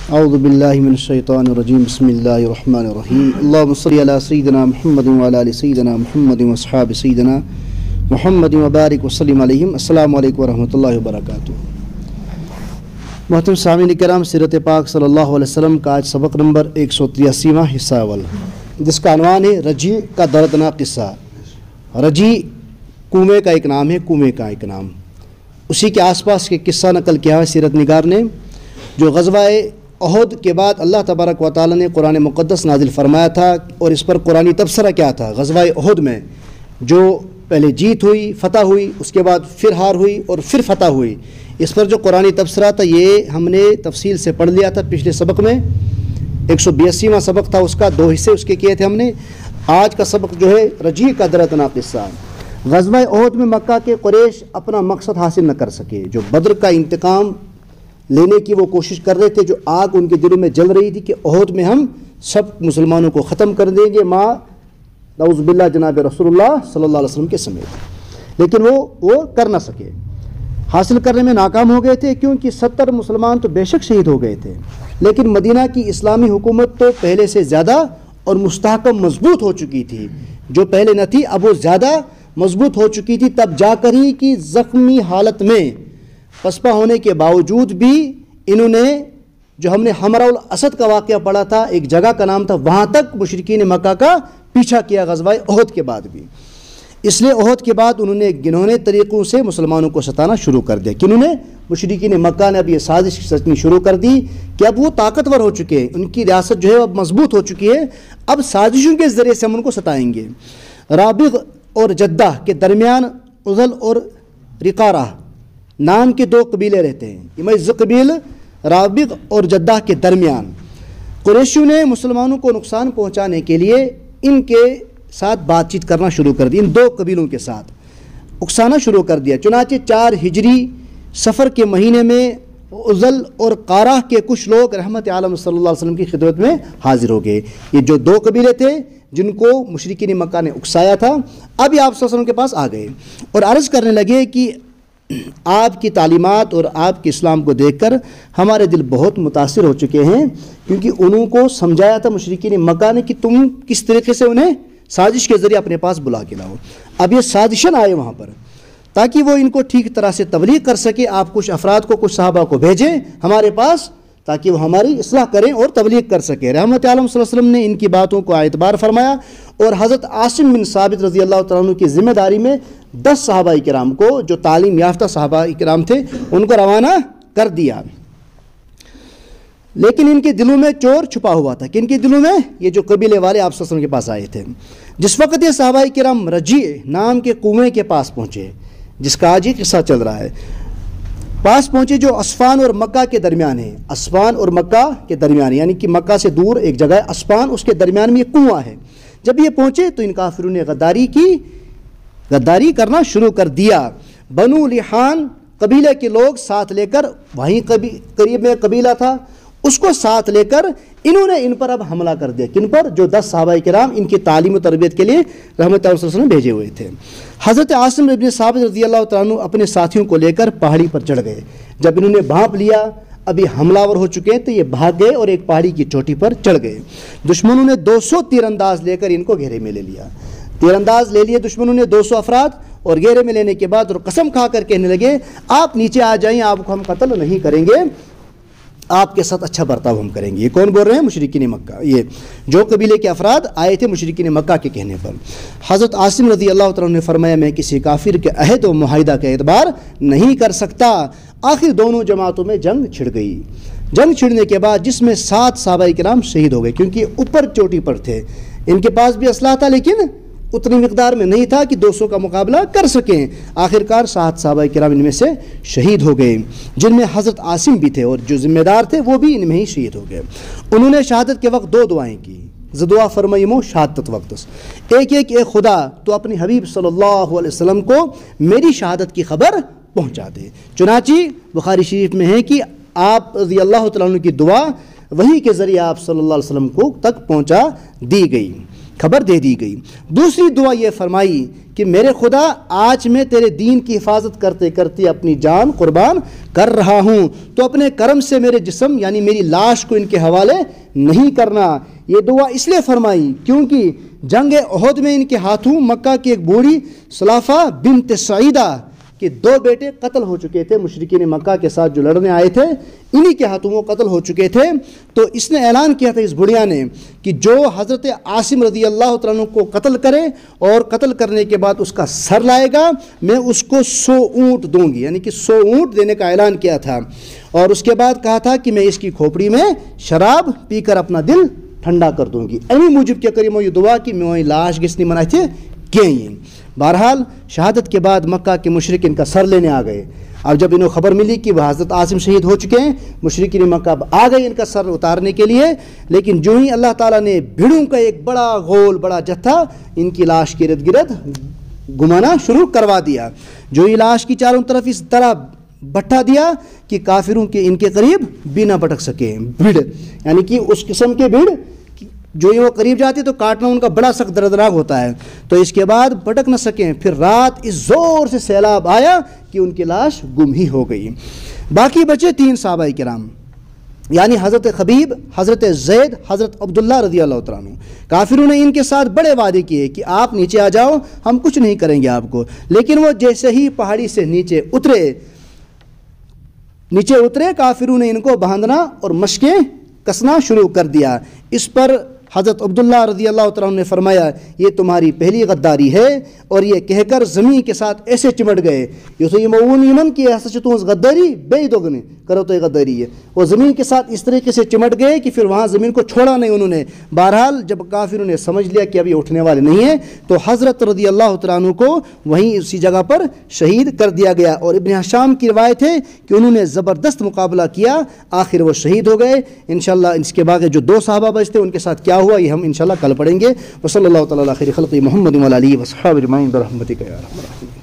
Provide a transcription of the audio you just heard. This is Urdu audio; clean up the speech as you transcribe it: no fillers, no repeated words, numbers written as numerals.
اعوذ باللہ من الشیطان الرجیم بسم اللہ الرحمن الرحیم اللہم صلی علی سیدنا محمد وعلی آل سیدنا محمد واصحاب سیدنا محمد وبارک وسلم علیہم۔ السلام علیکم ورحمۃ اللہ وبرکاتہ۔ محترم سامعین کرام، سیرت پاک صلی اللہ علیہ وسلم کا آج سبق نمبر 183واں حصہ اول، جس کا عنوان ہے رجی کا دردناک قصہ۔ رجی کنویں کا ایک نام ہے، کنویں کا ایک نام، اسی کے آس پاس کے قصہ نقل کیا ہے سیرت نگار نے، جو غزوہ احد کے بعد اللہ تبارک و تعالیٰ نے قرآن مقدس نازل فرمایا تھا، اور اس پر قرآنی تبصرہ کیا تھا۔ غزوہ احد میں جو پہلے جیت ہوئی، فتح ہوئی، اس کے بعد پھر ہار ہوئی اور پھر فتح ہوئی، اس پر جو قرآنی تبصرہ تھا یہ ہم نے تفصیل سے پڑھ لیا تھا پچھلے سبق میں۔ 182واں سبق تھا، اس کا 2 حصے اس کے کیے تھے ہم نے۔ آج کا سبق جو ہے رجی کا دردناک قصہ۔ غزوہ احد میں مکہ کے قریش اپنا مقصد حاصل نہ کر سکے، جو بدر کا انتقام لینے کی وہ کوشش کر رہے تھے، جو آگ ان کے دلوں میں جل رہی تھی کہ احد میں ہم سب مسلمانوں کو ختم کر دیں گے، ماں نعوذ باللہ جناب رسول اللہ صلی اللہ علیہ وسلم کے سمیت، لیکن وہ کر نہ سکے، حاصل کرنے میں ناکام ہو گئے تھے، کیونکہ 70 مسلمان تو بے شک شہید ہو گئے تھے، لیکن مدینہ کی اسلامی حکومت تو پہلے سے زیادہ اور مستحکم مضبوط ہو چکی تھی، جو پہلے نہ تھی اب وہ زیادہ مضبوط ہو چکی تھی۔ تب جا کر ہی کہ زخمی حالت میں پسپا ہونے کے باوجود بھی انہوں نے، جو ہم نے حمراء الاسد کا واقعہ پڑھا تھا، ایک جگہ کا نام تھا، وہاں تک مشرکین مکہ کا پیچھا کیا غزوہ احد کے بعد بھی۔ اس لیے احد کے بعد انہوں نے گنہونے طریقوں سے مسلمانوں کو ستانا شروع کر دیا، کہ انہوں نے مشرکین مکہ نے اب یہ سازش رچنی شروع کر دی کہ اب وہ طاقتور ہو چکے ہیں، ان کی ریاست جو ہے اب مضبوط ہو چکی ہے، اب سازشوں کے ذریعے سے ہم ان کو ستائیں گے۔ رابغ اور جدہ کے درمیان عزل اور رقارہ نام کے 2 قبیلے رہتے ہیں، یہ قبیل رابغ اور جدہ کے درمیان۔ قریشیوں نے مسلمانوں کو نقصان پہنچانے کے لیے ان کے ساتھ بات چیت کرنا شروع کر دی، ان 2 قبیلوں کے ساتھ اکسانا شروع کر دیا۔ چنانچہ 4 ہجری سفر کے مہینے میں عزل اور قارہ کے کچھ لوگ رحمت عالم صلی اللہ علیہ وسلم کی خدمت میں حاضر ہو گئے۔ یہ جو 2 قبیلے تھے جن کو مشرکین مکہ نے اکسایا تھا، اب یہ آپ صلی اللہ علیہ وسلم کے پاس آ گئے اور عرض کرنے لگے کہ آپ کی تعلیمات اور آپ کے اسلام کو دیکھ کر ہمارے دل بہت متاثر ہو چکے ہیں، کیونکہ انہوں کو سمجھایا تھا مشرکین مکہ نے کہ تم کس طریقے سے انہیں سازش کے ذریعے اپنے پاس بلا کے لاؤ۔ اب یہ سازشن آئے وہاں پر تاکہ وہ ان کو ٹھیک طرح سے تبلیغ کر سکے، آپ کچھ افراد کو، کچھ صحابہ کو بھیجیں ہمارے پاس تاکہ وہ ہماری اصلاح کریں اور تبلیغ کر سکے۔ رحمت عالم صلی اللہ علیہ وسلم نے ان کی باتوں کو اعتبار فرمایا اور حضرت عاصم بن ثابت رضی اللہ تعالیٰ عنہ کی ذمہ داری میں 10 صحابہ کرام کو، جو تعلیم یافتہ صحابہ کرام تھے، ان کو روانہ کر دیا۔ لیکن ان کے دلوں میں چور چھپا ہوا تھا، کہ ان کے دلوں میں یہ جو قبیلے والے آپ صلی اللہ علیہ وسلم کے پاس آئے تھے، جس وقت یہ صحابہ کرام رجی نام کے کنویں کے پاس پہنچے، جس کا آج یہ قصہ چل رہا ہے، پاس پہنچے، جو اسفان اور مکہ کے درمیان ہے، اسفان اور مکہ کے درمیان، یعنی کہ مکہ سے دور ایک جگہ ہے اسفان، اس کے درمیان میں یہ کنواں ہے۔ جب یہ پہنچے تو ان کافروں نے غداری کرنا شروع کر دیا۔ بنو لحان قبیلے کے لوگ ساتھ لے کر، وہیں قریب میں قبیلہ تھا، اس کو ساتھ لے کر انہوں نے ان پر اب حملہ کر دیا۔ کن پر؟ جو 10 صحابہ کرام ان کی تعلیم و تربیت کے لیے رحمت اللہ صلی اللہ علیہ وسلم بھیجے ہوئے تھے۔ حضرت عاصم بن ثابت رضی اللہ تعالیٰ عنہ اپنے ساتھیوں کو لے کر پہاڑی پر چڑھ گئے۔ جب انہوں نے بھانپ لیا ابھی حملہ آور ہو چکے ہیں تو یہ بھاگ گئے اور ایک پہاڑی کی چوٹی پر چڑھ گئے۔ دشمنوں نے 200 تیر انداز لے کر ان کو گھیرے میں لے لیا، تیر انداز لے لیے دشمنوں نے 200 افراد، اور گھیرے میں لینے کے بعد اور قسم کھا کر کہنے لگے آپ نیچے آ جائیں، آپ کو ہم قتل نہیں کریں گے، آپ کے ساتھ اچھا برتاؤ ہم کریں گے۔ یہ کون بول رہے ہیں؟ مشرکین مکہ، یہ جو قبیلے کے افراد آئے تھے مشرکین مکہ کے کہنے پر۔ حضرت عاصم رضی اللہ تعالیٰ نے فرمایا میں کسی کافر کے عہد و معاہدہ کا اعتبار نہیں کر سکتا۔ آخر دونوں جماعتوں میں جنگ چھڑ گئی۔ جنگ چھڑنے کے بعد جس میں 7 صحابہ کرام شہید ہو گئے، کیونکہ اوپر چوٹی پر تھے، ان کے پاس بھی اسلحہ تھا لیکن اتنی مقدار میں نہیں تھا کہ 200 کا مقابلہ کر سکیں۔ آخرکار 7 صحابہ کرام ان میں سے شہید ہو گئے، جن میں حضرت عاصم بھی تھے، اور جو ذمہ دار تھے وہ بھی ان میں ہی شہید ہو گئے۔ انہوں نے شہادت کے وقت 2 دعائیں کی، دعا فرمائیمو شہادت وقت، ایک اے خدا تو اپنی حبیب صلی اللہ علیہ وسلم کو میری شہادت کی خبر پہنچا دے۔ چنانچہ بخاری شریف میں ہے کہ آپ رضی اللہ تعالیٰ عنہ کی دعا وحی کے ذریعے آپ صلی اللہ علیہ وسلم کو تک پہنچا دی گئی، خبر دے دی گئی۔ دوسری دعا یہ فرمائی کہ میرے خدا آج میں تیرے دین کی حفاظت کرتے کرتے اپنی جان قربان کر رہا ہوں، تو اپنے کرم سے میرے جسم یعنی میری لاش کو ان کے حوالے نہیں کرنا۔ یہ دعا اس لیے فرمائی کیونکہ جنگ احد میں ان کے ہاتھوں مکہ کی ایک بوڑھی سلافہ بنت سعیدہ کہ 2 بیٹے قتل ہو چکے تھے، مشرکین مکہ کے ساتھ جو لڑنے آئے تھے انہی کے ہاتھوں وہ قتل ہو چکے تھے۔ تو اس نے اعلان کیا تھا اس بڑھیا نے کہ جو حضرت عاصم رضی اللہ تعالیٰ عنہ کو قتل کرے اور قتل کرنے کے بعد اس کا سر لائے گا، میں اس کو 100 اونٹ دوں گی، یعنی کہ 100 اونٹ دینے کا اعلان کیا تھا۔ اور اس کے بعد کہا تھا کہ میں اس کی کھوپڑی میں شراب پی کر اپنا دل ٹھنڈا کر دوں گی۔ امی موجب کیا کریم یہ دعا کہ میں وہی لاش گسنی منائے تھے کہیں۔ بہرحال شہادت کے بعد مکہ کے مشرک ان کا سر لینے آ گئے۔ اب جب انہیں خبر ملی کہ وہ حضرت عاصم شہید ہو چکے ہیں، مشرکین مکہ آ گئے ان کا سر اتارنے کے لیے، لیکن جو ہی اللہ تعالیٰ نے بھیڑوں کا ایک بڑا غول، بڑا جتھا ان کی لاش کے ارد گرد گھمانا شروع کروا دیا۔ جو ہی لاش کی چاروں طرف اس طرح بٹھا دیا کہ کافروں کے ان کے قریب بھی نہ بٹک سکے۔ بھیڑ یعنی کہ اس قسم کے بھیڑ جو ہی وہ قریب جاتے تو کاٹنا ان کا بڑا سخت دردناک ہوتا ہے، تو اس کے بعد بٹک نہ سکیں۔ پھر رات اس زور سے سیلاب آیا کہ ان کی لاش گم ہی ہو گئی۔ باقی بچے 3 صحابہ کرام یعنی حضرت خبیب، حضرت زید، حضرت عبداللہ رضی اللہ تعالیٰ عنہ۔ کافروں نے ان کے ساتھ بڑے وعدے کیے کہ آپ نیچے آ جاؤ، ہم کچھ نہیں کریں گے آپ کو، لیکن وہ جیسے ہی پہاڑی سے نیچے اترے کافروں نے ان کو باندھنا اور مشقیں کسنا شروع کر دیا۔ اس پر حضرت عبداللہ رضی اللہ تعالیٰ عنہ نے فرمایا یہ تمہاری پہلی غداری ہے، اور یہ کہہ کر زمین کے ساتھ ایسے چمٹ گئے یمن کی غداری بے دوگنے کرو تو یہ غداری ہے، وہ زمین کے ساتھ اس طریقے سے چمٹ گئے کہ پھر وہاں زمین کو چھوڑا نہیں انہوں نے۔ بہرحال جب کافروں نے سمجھ لیا کہ اب یہ اٹھنے والے نہیں ہیں تو حضرت رضی اللہ تعالیٰ عنہ کو وہیں اسی جگہ پر شہید کر دیا گیا، اور ابن حشام کی روایت ہے کہ انہوں نے زبردست مقابلہ کیا، آخر وہ شہید ہو گئے۔ انشاءاللہ اس کے بعد جو 2 صحابہ بچتے ان کے ساتھ کیا ہوا یہ ہم انشاءاللہ کل پڑھیں گے۔ وصلی اللہ تعالیٰ علی خیر خلق محمد وعلی آلہ وصحبہ اجمعین برحمتک یا ارحم الراحمین۔